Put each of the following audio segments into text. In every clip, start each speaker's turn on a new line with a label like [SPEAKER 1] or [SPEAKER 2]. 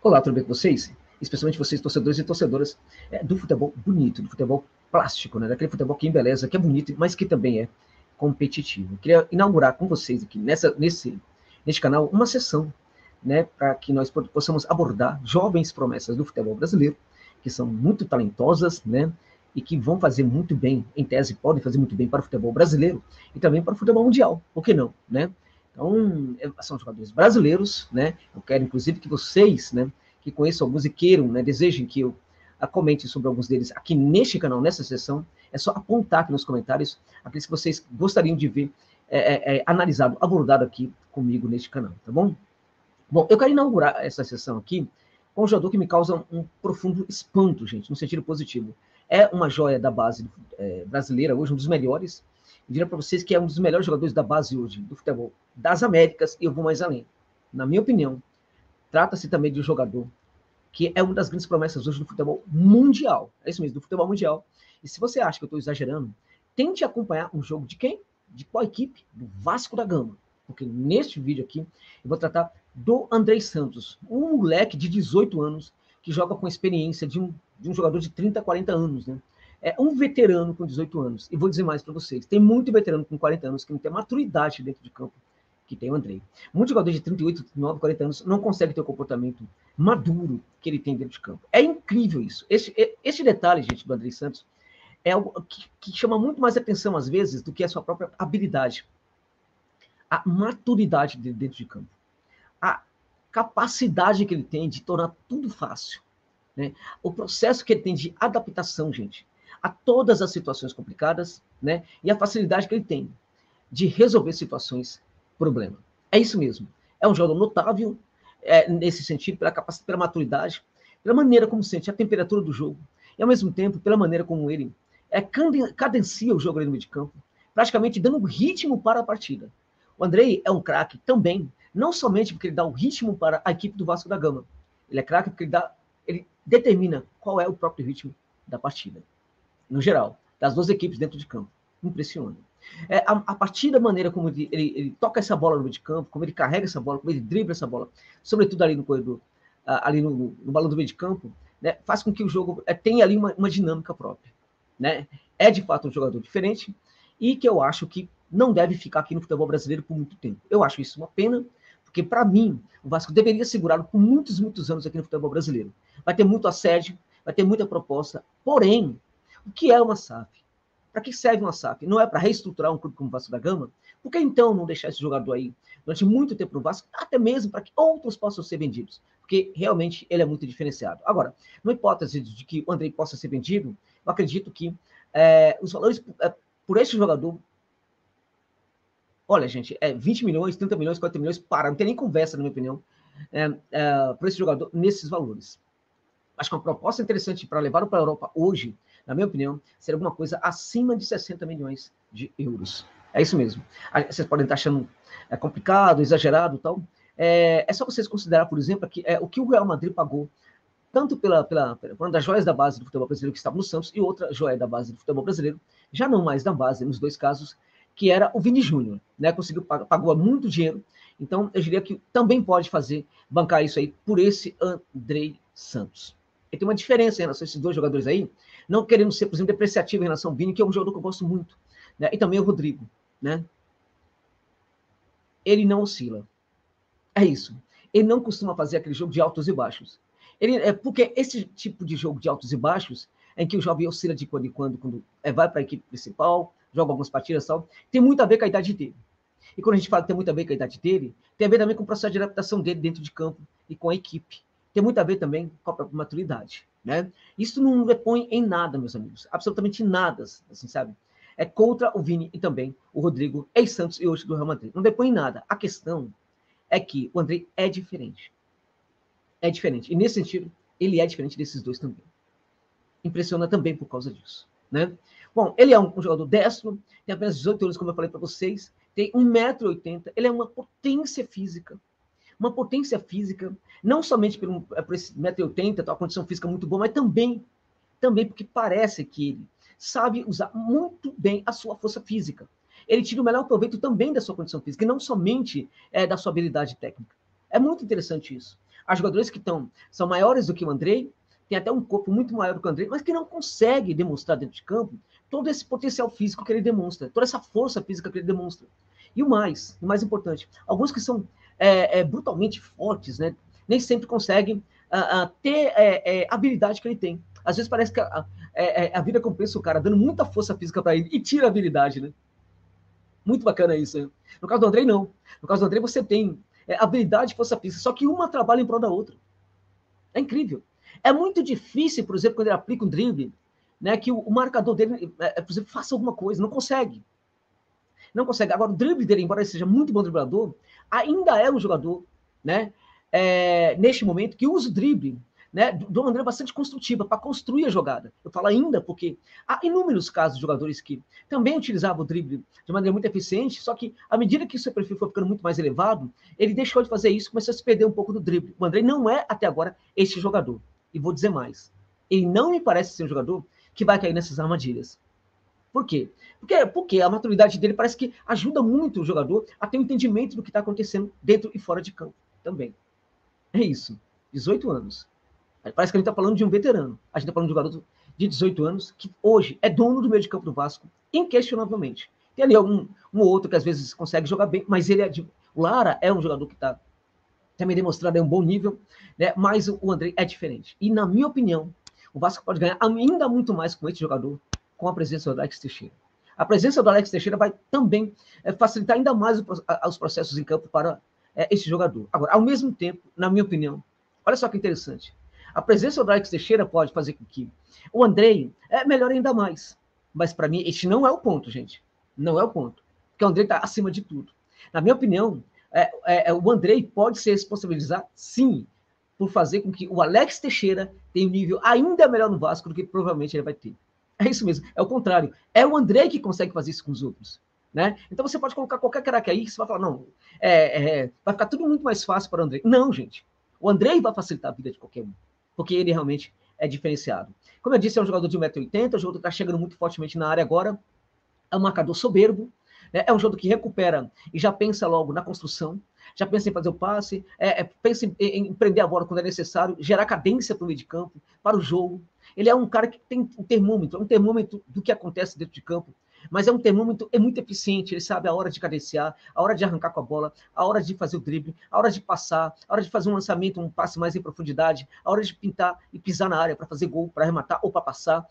[SPEAKER 1] Olá, tudo bem com vocês? Especialmente vocês, torcedores e torcedoras do futebol bonito, do futebol plástico, né? Daquele futebol que embeleza, que é bonito, mas que também é competitivo. Eu queria inaugurar com vocês aqui neste canal uma sessão, né, para que nós possamos abordar jovens promessas do futebol brasileiro, que são muito talentosas, né, e que vão fazer muito bem, em tese, podem fazer muito bem para o futebol brasileiro e também para o futebol mundial, por que não, né? Então, são jogadores brasileiros, né? Eu quero, inclusive, que vocês, né, que conheçam alguns e queiram, né, desejem que eu comente sobre alguns deles aqui neste canal, nessa sessão, é só apontar aqui nos comentários aqueles que vocês gostariam de ver analisado, abordado aqui comigo neste canal, tá bom? Bom, eu quero inaugurar essa sessão aqui com um jogador que me causa um profundo espanto, gente, no sentido positivo. É uma joia da base brasileira, hoje um dos melhores. Eu diria para vocês que é um dos melhores jogadores da base hoje, do futebol das Américas, e eu vou mais além. Na minha opinião, trata-se também de um jogador que é uma das grandes promessas hoje do futebol mundial. É isso mesmo, do futebol mundial. E se você acha que eu estou exagerando, tente acompanhar um jogo de quem? De qual equipe? Do Vasco da Gama. Porque neste vídeo aqui eu vou tratar do Andrei Santos, um moleque de 18 anos que joga com a experiência de um jogador de 30, 40 anos, né? É um veterano com 18 anos. E vou dizer mais para vocês: tem muito veterano com 40 anos que não tem maturidade dentro de campo que tem o Andrei. Muitos jogadores de 38, 39, 40 anos não conseguem ter o comportamento maduro que ele tem dentro de campo. É incrível isso. Esse detalhe, gente, do Andrei Santos, é algo que chama muito mais atenção, às vezes, do que a sua própria habilidade. A maturidade dele dentro de campo. A capacidade que ele tem de tornar tudo fácil. Né? O processo que ele tem de adaptação, gente, a todas as situações complicadas, né? E a facilidade que ele tem de resolver situações, problema. É isso mesmo. É um jogador notável nesse sentido, pela capacidade, pela maturidade, pela maneira como sente a temperatura do jogo, e ao mesmo tempo pela maneira como ele cadencia o jogo ali no meio de campo, praticamente dando ritmo para a partida. O Andrei é um craque também, não somente porque ele dá o ritmo para a equipe do Vasco da Gama, ele é craque porque ele determina qual é o próprio ritmo da partida, no geral, das duas equipes dentro de campo. Impressiona. A partir da maneira como ele toca essa bola no meio de campo, como ele carrega essa bola, como ele dribla essa bola, sobretudo ali no corredor, ali no balão do meio de campo, né, faz com que o jogo tenha ali uma dinâmica própria. Né? É de fato um jogador diferente e que eu acho que não deve ficar aqui no futebol brasileiro por muito tempo. Eu acho isso uma pena, porque para mim o Vasco deveria segurá-lo por muitos, muitos anos aqui no futebol brasileiro. Vai ter muito assédio, vai ter muita proposta, porém, o que é uma SAF? Para que serve uma SAF? Não é para reestruturar um clube como o Vasco da Gama? Por que então não deixar esse jogador aí durante muito tempo no Vasco, até mesmo para que outros possam ser vendidos? Porque realmente ele é muito diferenciado. Agora, na hipótese de que o Andrei possa ser vendido, eu acredito que os valores por esse jogador, olha, gente, 20 milhões, 30 milhões, 40 milhões, não tem nem conversa, na minha opinião, por esse jogador nesses valores. Acho que uma proposta interessante para levar para a Europa hoje, na minha opinião, seria alguma coisa acima de 60 milhões de euros. É isso mesmo. Vocês podem estar achando complicado, exagerado e tal. É só vocês considerar, por exemplo, que o que o Real Madrid pagou, tanto pela uma das joias da base do futebol brasileiro que estava no Santos e outra joia da base do futebol brasileiro, já não mais da base, nos dois casos, que era o Vini Júnior, né? Pagou muito dinheiro. Então, eu diria que também pode bancar isso aí por esse Andrei Santos. E tem uma diferença em relação a esses dois jogadores aí, não querendo ser, por exemplo, depreciativo em relação ao Vini, que é um jogador que eu gosto muito, né? E também o Rodrigo, né? Ele não oscila. É isso. Ele não costuma fazer aquele jogo de altos e baixos. Porque esse tipo de jogo de altos e baixos, em que o jovem oscila de quando em quando vai para a equipe principal, joga algumas partidas e tal, tem muito a ver com a idade dele. E quando a gente fala que tem muito a ver com a idade dele, tem a ver também com o processo de adaptação dele dentro de campo e com a equipe. Tem muito a ver também com a própria maturidade. Né? Isso não depõe em nada, meus amigos. Absolutamente nada, assim, sabe? É contra o Vini e também o Rodrigo, ex-Santos e hoje do Real Madrid. Não depõe em nada. A questão é que o Andrei é diferente. É diferente. E nesse sentido, ele é diferente desses dois também. Impressiona também por causa disso. Né? Bom, ele é um jogador destro, tem apenas 18 anos, como eu falei para vocês, tem 1,80 m, ele é uma potência física. Uma potência física, não somente por esse 1,80 m, a condição física muito boa, mas também porque parece que ele sabe usar muito bem a sua força física. Ele tira o melhor proveito também da sua condição física, e não somente da sua habilidade técnica. É muito interessante isso. Há jogadores que são maiores do que o Andrei, tem até um corpo muito maior do que o Andrei, mas que não consegue demonstrar dentro de campo todo esse potencial físico que ele demonstra, toda essa força física que ele demonstra. E o mais importante, alguns que são brutalmente fortes, né, nem sempre conseguem ter a habilidade que ele tem. Às vezes parece que a vida compensa o cara, dando muita força física para ele e tira a habilidade, né? Muito bacana isso, né? No caso do Andrei, não. No caso do Andrei, você tem habilidade e força física, só que uma trabalha em prol da outra. É incrível. É muito difícil, por exemplo, quando ele aplica um drible, né, que o marcador dele, por exemplo, faça alguma coisa. Não consegue. Não consegue. Agora, o drible dele, embora ele seja muito bom driblador, ainda é um jogador, né, neste momento, que usa o drible, né, de uma maneira bastante construtiva, para construir a jogada. Eu falo ainda porque há inúmeros casos de jogadores que também utilizavam o drible de maneira muito eficiente, só que à medida que o seu perfil foi ficando muito mais elevado, ele deixou de fazer isso, começou a se perder um pouco do drible. O Andrei não é, até agora, este jogador. E vou dizer mais. Ele não me parece ser um jogador que vai cair nessas armadilhas. Por quê? Porque a maturidade dele parece que ajuda muito o jogador a ter um entendimento do que está acontecendo dentro e fora de campo também. É isso. 18 anos. Parece que a gente está falando de um veterano. A gente está falando de um jogador de 18 anos que hoje é dono do meio de campo do Vasco, inquestionavelmente. Tem ali um ou outro que às vezes consegue jogar bem, mas o Lara é um jogador que está também demonstrado um bom nível, né? Mas o Andrei é diferente. E, na minha opinião, o Vasco pode ganhar ainda muito mais com esse jogador, com a presença do Alex Teixeira. A presença do Alex Teixeira vai também facilitar ainda mais os processos em campo para esse jogador. Agora, ao mesmo tempo, na minha opinião, olha só que interessante, a presença do Alex Teixeira pode fazer com que o Andrei melhore ainda mais. Mas, para mim, este não é o ponto, gente. Não é o ponto. Porque o Andrei está acima de tudo. Na minha opinião, o Andrei pode se responsabilizar, sim, por fazer com que o Alex Teixeira tenha um nível ainda melhor no Vasco do que provavelmente ele vai ter. É isso mesmo, é o contrário. É o Andrei que consegue fazer isso com os outros. Né? Então você pode colocar qualquer craque aí que você vai falar, não, vai ficar tudo muito mais fácil para o Andrei. Não, gente. O Andrei vai facilitar a vida de qualquer um, porque ele realmente é diferenciado. Como eu disse, é um jogador de 1,80m, o jogador está chegando muito fortemente na área agora, é um marcador soberbo, né? É um jogador que recupera e já pensa logo na construção, já pensa em fazer o passe, pensa em prender a bola quando é necessário, gerar cadência para o meio de campo, para o jogo. Ele é um cara que tem um termômetro do que acontece dentro de campo, mas é um termômetro muito eficiente, ele sabe a hora de cadenciar, a hora de arrancar com a bola, a hora de fazer o drible, a hora de passar, a hora de fazer um lançamento, um passe mais em profundidade, a hora de pintar e pisar na área para fazer gol, para arrematar ou para passar,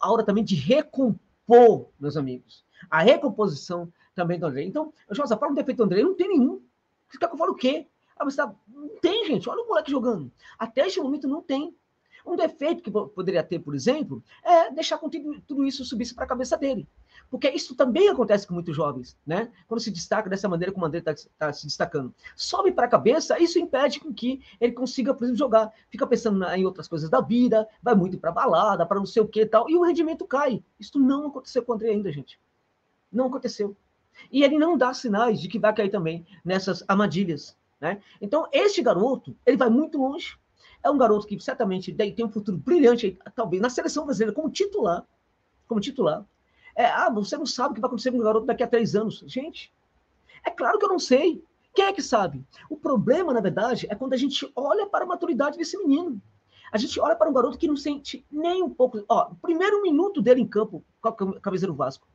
[SPEAKER 1] a hora também de recompor, meus amigos. A recomposição também do Andrei. Então, Josa, fala um defeito do Andrei, não tem nenhum. Você quer que eu fale o quê? Não tem, gente. Olha o moleque jogando. Até esse momento não tem. Um defeito que poderia ter, por exemplo, é deixar com que tudo isso subisse para a cabeça dele. Porque isso também acontece com muitos jovens, né? Quando se destaca dessa maneira como o André está se destacando. Sobe para a cabeça, isso impede com que ele consiga, por exemplo, jogar. Fica pensando em outras coisas da vida, vai muito para balada, para não sei o que e tal, e o rendimento cai. Isso não aconteceu com o André ainda, gente. Não aconteceu. E ele não dá sinais de que vai cair também nessas armadilhas. Né? Então, este garoto, ele vai muito longe. É um garoto que certamente tem um futuro brilhante, talvez, na seleção brasileira, como titular. Como titular. Você não sabe o que vai acontecer com o garoto daqui a 3 anos. Gente, é claro que eu não sei. Quem é que sabe? O problema, na verdade, é quando a gente olha para a maturidade desse menino. A gente olha para um garoto que não sente nem um pouco... o primeiro minuto dele em campo com a camisa do Vasco,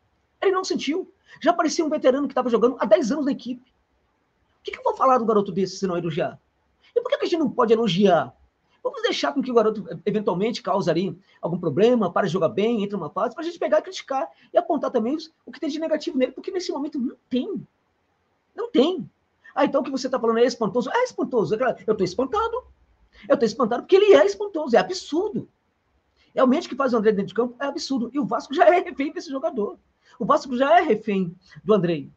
[SPEAKER 1] ele não sentiu. Já parecia um veterano que estava jogando há 10 anos na equipe. O que eu vou falar do garoto desse se não elogiar? E por que a gente não pode elogiar? Vamos deixar com que o garoto eventualmente cause ali algum problema, para de jogar bem, entre uma fase, para a gente pegar e criticar e apontar também o que tem de negativo nele, porque nesse momento não tem. Não tem. Então o que você está falando é espantoso? É espantoso. Eu estou espantado. Eu estou espantado porque ele é espantoso, é absurdo. Realmente o que faz o André dentro de campo é absurdo. E o Vasco já é refém desse jogador. O Vasco já é refém do Andrei.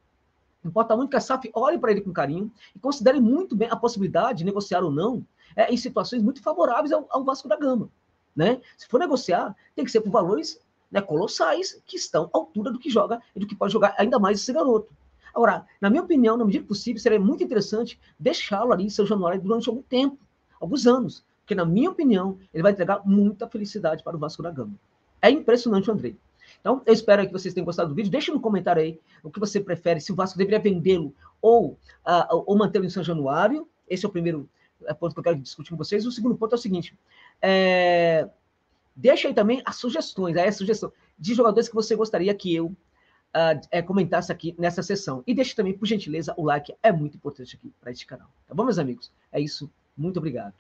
[SPEAKER 1] Importa muito que a SAF olhe para ele com carinho e considere muito bem a possibilidade de negociar ou não em situações muito favoráveis ao Vasco da Gama. Né? Se for negociar, tem que ser por valores, né, colossais que estão à altura do que joga e do que pode jogar ainda mais esse garoto. Agora, na minha opinião, na medida possível, seria muito interessante deixá-lo ali em São Januário durante algum tempo, alguns anos, porque, na minha opinião, ele vai entregar muita felicidade para o Vasco da Gama. É impressionante o Andrei. Então, eu espero que vocês tenham gostado do vídeo. Deixe no comentário aí o que você prefere, se o Vasco deveria vendê-lo ou mantê-lo em São Januário. Esse é o primeiro é ponto que eu quero discutir com vocês. O segundo ponto é o seguinte, deixa aí também as sugestões, a sugestão de jogadores que você gostaria que eu comentasse aqui nessa sessão. E deixe também, por gentileza, o like, é muito importante aqui para este canal. Tá bom, meus amigos? É isso, muito obrigado.